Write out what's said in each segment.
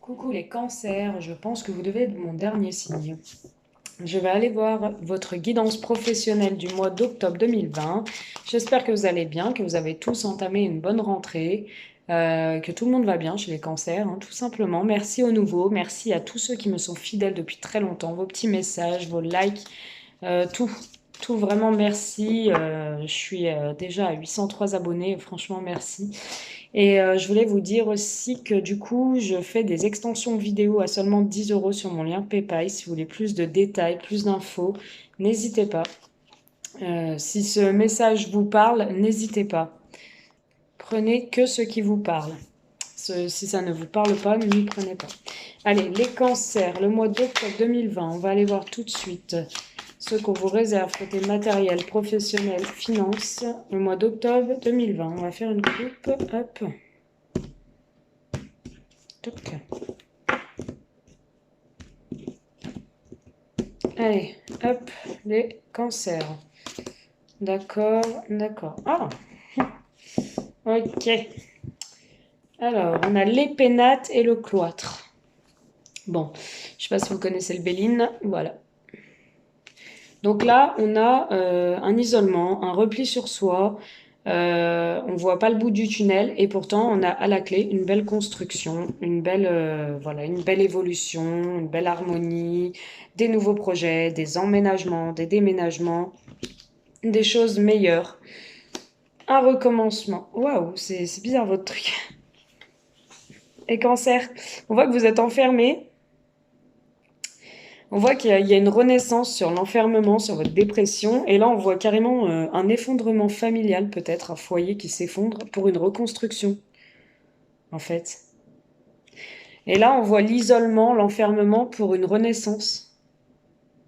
Coucou les cancers, je pense que vous devez être mon dernier signe. Je vais aller voir votre guidance professionnelle du mois d'octobre 2020. J'espère que vous allez bien, que vous avez tous entamé une bonne rentrée, que tout le monde va bien chez les cancers, hein, tout simplement. Merci aux nouveaux, merci à tous ceux qui me sont fidèles depuis très longtemps, vos petits messages, vos likes, tout. Tout vraiment merci. Je suis déjà à 803 abonnés, franchement merci. Et je voulais vous dire aussi que du coup, je fais des extensions vidéo à seulement 10 euros sur mon lien PayPal. Si vous voulez plus de détails, plus d'infos, n'hésitez pas. Si ce message vous parle, n'hésitez pas. Prenez que ce qui vous parle. Si ça ne vous parle pas, n'y prenez pas. Allez, les cancers, le mois d'octobre 2020, on va aller voir tout de suite ce qu'on vous réserve côté matériel, professionnel, finance, le mois d'octobre 2020. On va faire une coupe, hop. Toc. Allez, hop, les cancers. D'accord, d'accord. Ah, ok. Alors, on a l'épénate et le cloître. Bon, je sais pas si vous connaissez le Béline, voilà. Donc là, on a un isolement, un repli sur soi. On voit pas le bout du tunnel et pourtant on a à la clé une belle construction, une belle, voilà, une belle évolution, une belle harmonie, des nouveaux projets, des emménagements, des déménagements, des choses meilleures. Un recommencement. Waouh, c'est bizarre votre truc. Et cancer, on voit que vous êtes enfermé. On voit qu'il y a une renaissance sur l'enfermement, sur votre dépression. Et là, on voit carrément un effondrement familial, peut-être, un foyer qui s'effondre pour une reconstruction, en fait. Et là, on voit l'isolement, l'enfermement pour une renaissance.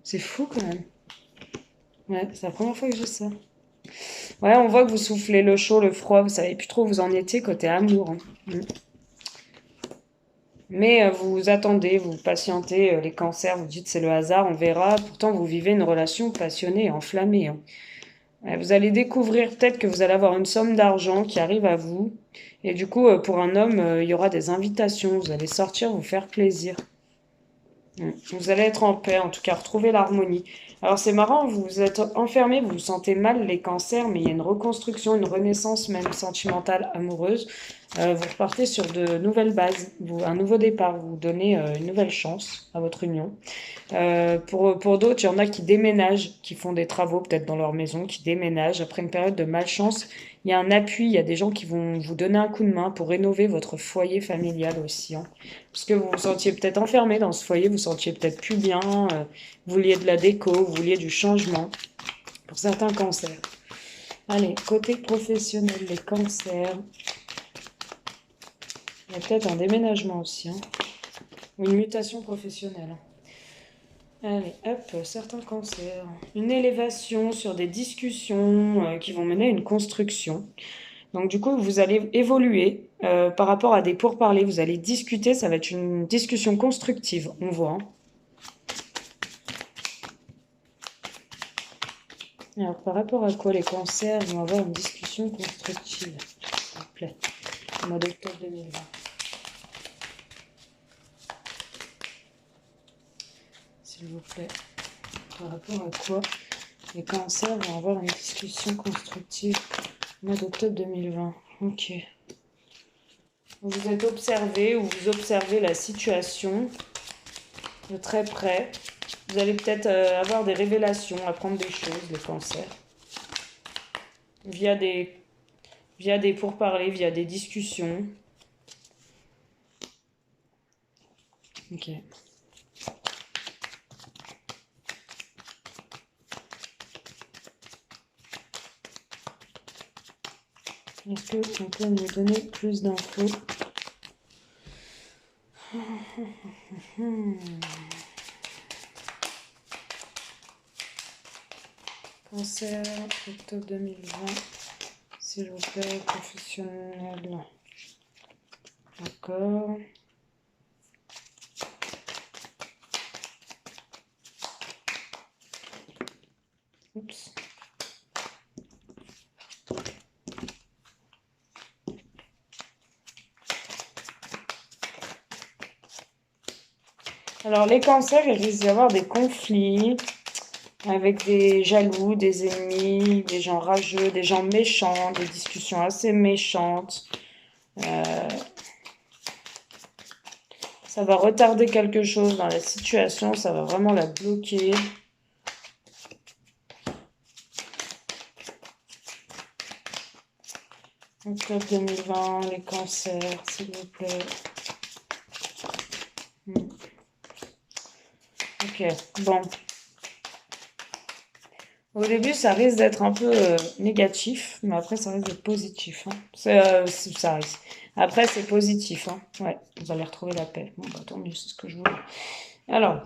C'est fou quand même. Ouais, c'est la première fois que je vois ça. Ouais, on voit que vous soufflez le chaud, le froid, vous savez plus trop où vous en étiez côté amour, hein. Mais vous attendez, vous patientez, les cancers, vous dites c'est le hasard, on verra. Pourtant, vous vivez une relation passionnée, enflammée, hein. Ouais, vous allez découvrir peut-être que vous allez avoir une somme d'argent qui arrive à vous. Et du coup, pour un homme, il y aura des invitations. Vous allez sortir, vous faire plaisir. Vous allez être en paix, en tout cas, retrouver l'harmonie. Alors c'est marrant, vous êtes enfermé, vous vous sentez mal les cancers, mais il y a une reconstruction, une renaissance même sentimentale, amoureuse. Vous repartez sur de nouvelles bases, un nouveau départ, vous donnez une nouvelle chance à votre union. Pour d'autres, il y en a qui déménagent, qui font des travaux peut-être dans leur maison, qui déménagent. Après une période de malchance, il y a un appui, il y a des gens qui vont vous donner un coup de main pour rénover votre foyer familial aussi, hein. Parce que vous vous sentiez peut-être enfermé dans ce foyer, vous vous sentiez peut-être plus bien, vous vouliez de la déco, vous vouliez du changement pour certains cancers. Allez, côté professionnel, les cancers, il y a peut-être un déménagement aussi, hein, ou une mutation professionnelle. Allez, hop, certains cancers. Une élévation sur des discussions qui vont mener à une construction. Donc du coup, vous allez évoluer par rapport à des pourparlers. Vous allez discuter, ça va être une discussion constructive, on voit, hein. Alors par rapport à quoi les cancers vont avoir une discussion constructive, s'il vous plaît, au mois d'octobre 2020. S'il vous plaît. Par rapport à quoi les cancers vont avoir une discussion constructive au mois d'octobre 2020. Ok. Vous êtes observé ou vous observez la situation de très près. Vous allez peut-être avoir des révélations, apprendre des choses, les cancers, via des pourparlers, via des discussions. Ok. Est-ce qu'on peut nous donner plus d'infos? Cancer, octobre 2020, s'il vous plaît, professionnel. D'accord. Oups. Alors, les cancers, il risque d'y avoir des conflits avec des jaloux, des ennemis, des gens rageux, des gens méchants, des discussions assez méchantes. Euh, Ça va retarder quelque chose dans la situation, ça va vraiment la bloquer. Octobre 2020, les cancers, s'il vous plaît. Ok, bon. Au début, ça risque d'être un peu négatif, mais après, ça risque d'être positif, hein. Ça risque. Après, c'est positif, hein. Ouais, vous allez retrouver la paix. Bon, bah, tant mieux, c'est ce que je voulais. Alors,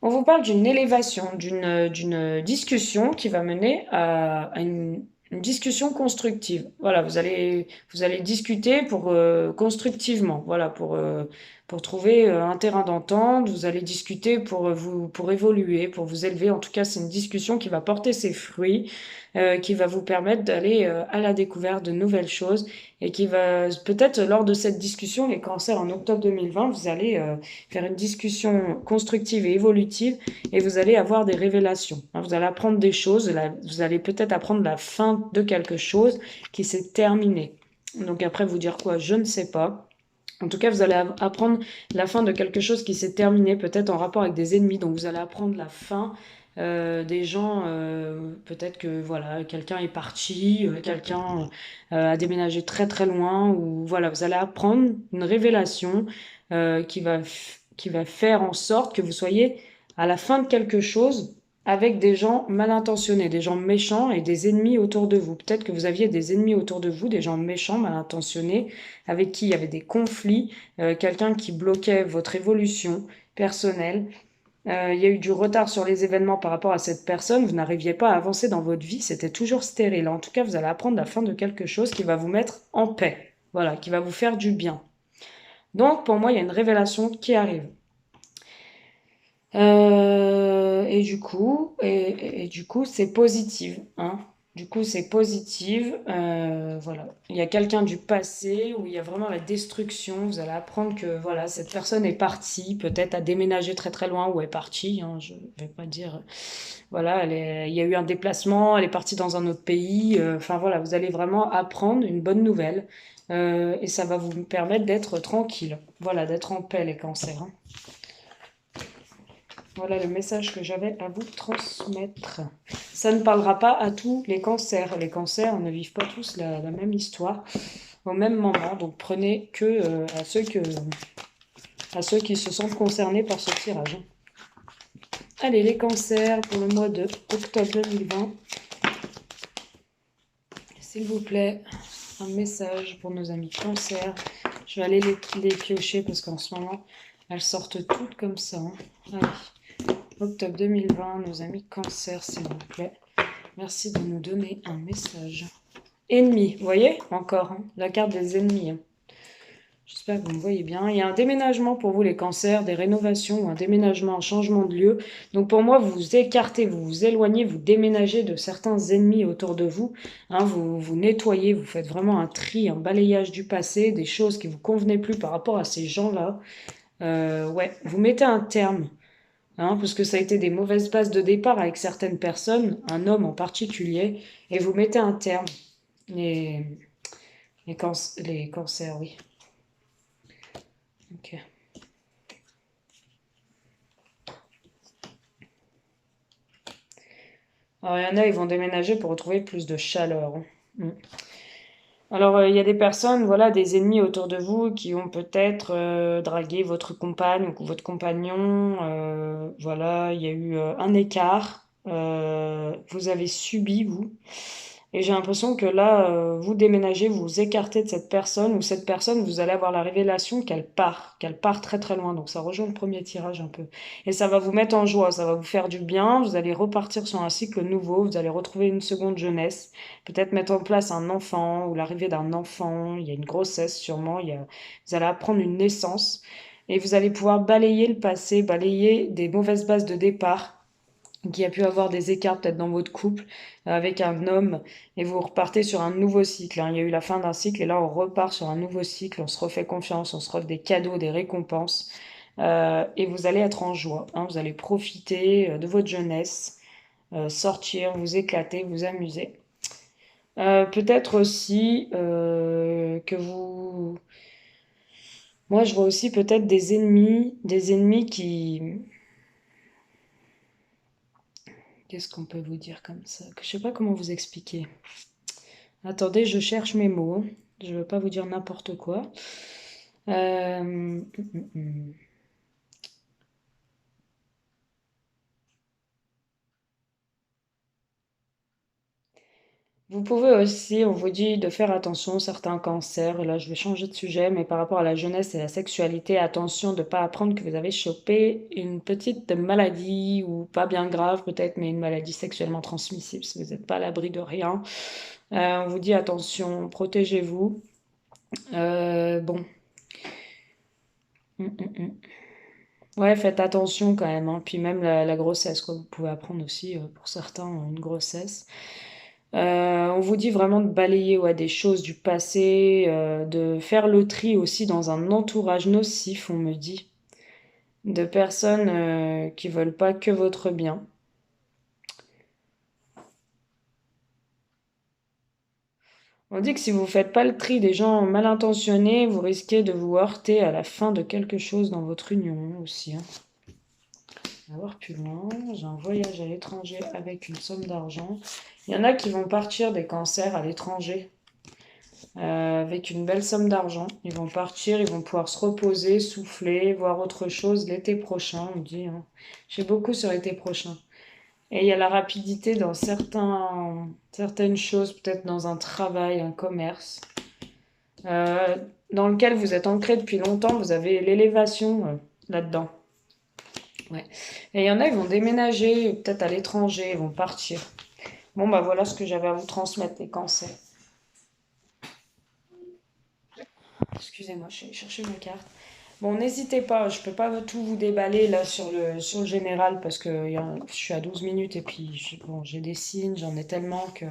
on vous parle d'une élévation, d'une discussion qui va mener à une discussion constructive. Voilà, vous allez discuter pour constructivement, voilà, pour trouver un terrain d'entente. Vous allez discuter pour évoluer, pour vous élever. En tout cas, c'est une discussion qui va porter ses fruits, qui va vous permettre d'aller à la découverte de nouvelles choses et qui va peut-être lors de cette discussion, les cancers en octobre 2020, vous allez faire une discussion constructive et évolutive et vous allez avoir des révélations. Vous allez apprendre des choses, vous allez peut-être apprendre la fin de quelque chose qui s'est terminé. Donc après vous dire quoi, je ne sais pas. En tout cas, vous allez apprendre la fin de quelque chose qui s'est terminé, peut-être en rapport avec des ennemis. Donc vous allez apprendre la fin des gens, peut-être que voilà, quelqu'un est parti, quelqu'un a déménagé très très loin, ou voilà, vous allez apprendre une révélation qui va faire en sorte que vous soyez à la fin de quelque chose avec des gens mal intentionnés, des gens méchants et des ennemis autour de vous. Peut-être que vous aviez des ennemis autour de vous, des gens méchants, mal intentionnés, avec qui il y avait des conflits, quelqu'un qui bloquait votre évolution personnelle. Il y a eu du retard sur les événements par rapport à cette personne, vous n'arriviez pas à avancer dans votre vie, c'était toujours stérile. En tout cas, vous allez apprendre la fin de quelque chose qui va vous mettre en paix, voilà, qui va vous faire du bien. Donc, pour moi, il y a une révélation qui arrive. Et du coup, c'est positif, hein. Du coup, c'est positif. Voilà. Il y a quelqu'un du passé où il y a vraiment la destruction. Vous allez apprendre que voilà, cette personne est partie, peut-être a déménagé très très loin ou est partie, hein, je vais pas dire. Voilà, il y a eu un déplacement, elle est partie dans un autre pays. Enfin voilà, vous allez vraiment apprendre une bonne nouvelle. Et ça va vous permettre d'être tranquille. Voilà, d'être en paix, les cancers, hein. Voilà le message que j'avais à vous transmettre. Ça ne parlera pas à tous les cancers. Les cancers ne vivent pas tous la même histoire au même moment. Donc prenez que à ceux qui se sentent concernés par ce tirage. Allez, les cancers pour le mois de octobre 2020. S'il vous plaît, un message pour nos amis cancers. Je vais aller les piocher parce qu'en ce moment, elles sortent toutes comme ça, hein. Allez. Octobre 2020, nos amis cancer, s'il vous plaît. Merci de nous donner un message. Ennemi, vous voyez encore, hein, la carte des ennemis, hein. J'espère que vous me voyez bien. Il y a un déménagement pour vous les cancers, des rénovations ou un déménagement, un changement de lieu. Donc pour moi, vous vous écartez, vous vous éloignez, vous déménagez de certains ennemis autour de vous, hein, vous nettoyez, vous faites vraiment un tri, un balayage du passé, des choses qui ne vous convenaient plus par rapport à ces gens-là. Ouais, vous mettez un terme. Hein, parce que ça a été des mauvaises bases de départ avec certaines personnes, un homme en particulier, et vous mettez un terme. Les, les cancers, oui. Ok. Alors, il y en a, ils vont déménager pour retrouver plus de chaleur, hein. Mm. Alors, il y a des personnes, voilà, des ennemis autour de vous qui ont peut-être dragué votre compagne ou votre compagnon. Voilà, il y a eu un écart. Vous avez subi, vous. Et j'ai l'impression que là, vous déménagez, vous vous écartez de cette personne, ou cette personne, vous allez avoir la révélation qu'elle part très très loin. Donc ça rejoint le premier tirage un peu. Et ça va vous mettre en joie, ça va vous faire du bien, vous allez repartir sur un cycle nouveau, vous allez retrouver une seconde jeunesse, peut-être mettre en place un enfant, ou l'arrivée d'un enfant, il y a une grossesse sûrement, vous allez apprendre une naissance, et vous allez pouvoir balayer le passé, balayer des mauvaises bases de départ qui a pu avoir des écarts peut-être dans votre couple avec un homme et vous repartez sur un nouveau cycle, hein. Il y a eu la fin d'un cycle et là on repart sur un nouveau cycle, on se refait confiance, on se refait des cadeaux, des récompenses. et vous allez être en joie, hein. Vous allez profiter de votre jeunesse, sortir, vous éclater, vous amuser. Peut-être aussi que vous... Moi, je vois aussi peut-être des ennemis qui... Qu'est-ce qu'on peut vous dire comme ça? Que je sais pas comment vous expliquer. Attendez, je cherche mes mots. Je veux pas vous dire n'importe quoi. Hum, hum. Vous pouvez aussi, on vous dit de faire attention, certains cancers. Là, je vais changer de sujet, mais par rapport à la jeunesse et la sexualité, attention de ne pas apprendre que vous avez chopé une petite maladie, ou pas bien grave peut-être, mais une maladie sexuellement transmissible, si vous n'êtes pas à l'abri de rien. On vous dit attention, protégez-vous. Bon. Hum. Ouais, faites attention quand même, hein. Puis même la grossesse, quoi. Vous pouvez apprendre aussi, pour certains, une grossesse. On vous dit vraiment de balayer, ouais, des choses du passé, de faire le tri aussi dans un entourage nocif, on me dit, de personnes qui veulent pas que votre bien. On dit que si vous faites pas le tri des gens mal intentionnés, vous risquez de vous heurter à la fin de quelque chose dans votre union aussi, hein. On va voir plus loin. J'ai un voyage à l'étranger avec une somme d'argent. Il y en a qui vont partir des cancers à l'étranger avec une belle somme d'argent. Ils vont partir, ils vont pouvoir se reposer, souffler, voir autre chose l'été prochain, on dit, hein. J'ai beaucoup sur l'été prochain. Et il y a la rapidité dans certaines choses, peut-être dans un travail, un commerce, euh, dans lequel vous êtes ancré depuis longtemps, vous avez l'élévation là-dedans. Ouais. Et il y en a, ils vont déménager, peut-être à l'étranger, ils vont partir. Bon, bah voilà ce que j'avais à vous transmettre, les cancers. Excusez-moi, je vais chercher ma carte. Bon, n'hésitez pas, je peux pas tout vous déballer là sur le général parce que je suis à 12 minutes et puis bon, j'ai des signes, j'en ai tellement que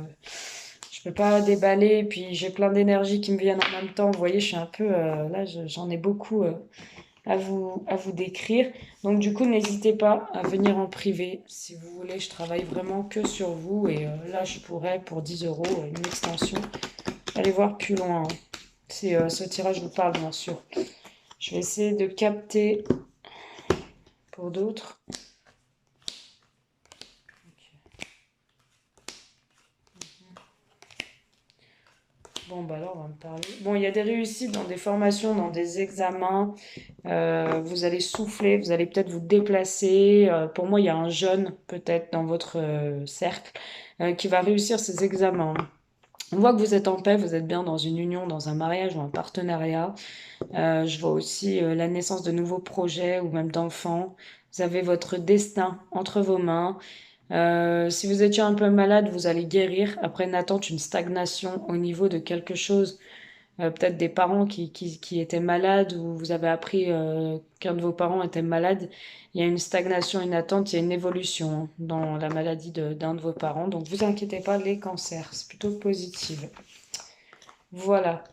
je peux pas déballer et puis j'ai plein d'énergie qui me viennent en même temps. Vous voyez, je suis un peu là, j'en ai beaucoup à vous décrire. Donc du coup, n'hésitez pas à venir en privé si vous voulez. Je travaille vraiment que sur vous et là, je pourrais pour 10 euros une extension aller voir plus loin, hein. Si ce tirage vous parle, bien sûr. Je vais essayer de capter pour d'autres. Bon, bah alors, on va me parler. Bon, il y a des réussites dans des formations, dans des examens. Vous allez souffler, vous allez peut-être vous déplacer. Pour moi, il y a un jeune, peut-être, dans votre cercle, qui va réussir ses examens. On voit que vous êtes en paix, vous êtes bien dans une union, dans un mariage ou un partenariat. Je vois aussi la naissance de nouveaux projets ou même d'enfants. Vous avez votre destin entre vos mains. Si vous étiez un peu malade, vous allez guérir après une attente, une stagnation au niveau de quelque chose. Peut-être des parents qui étaient malades ou vous avez appris qu'un de vos parents était malade. Il y a une stagnation, une attente, il y a une évolution, hein, dans la maladie d'un de vos parents. Donc vous inquiétez pas, les cancers, c'est plutôt positif. Voilà.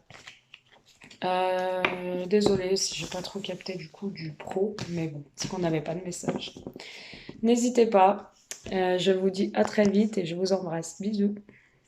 Désolée si j'ai pas trop capté du coup du pro, mais bon, c'est qu'on n'avait pas de message. N'hésitez pas. Je vous dis à très vite et je vous embrasse. Bisous.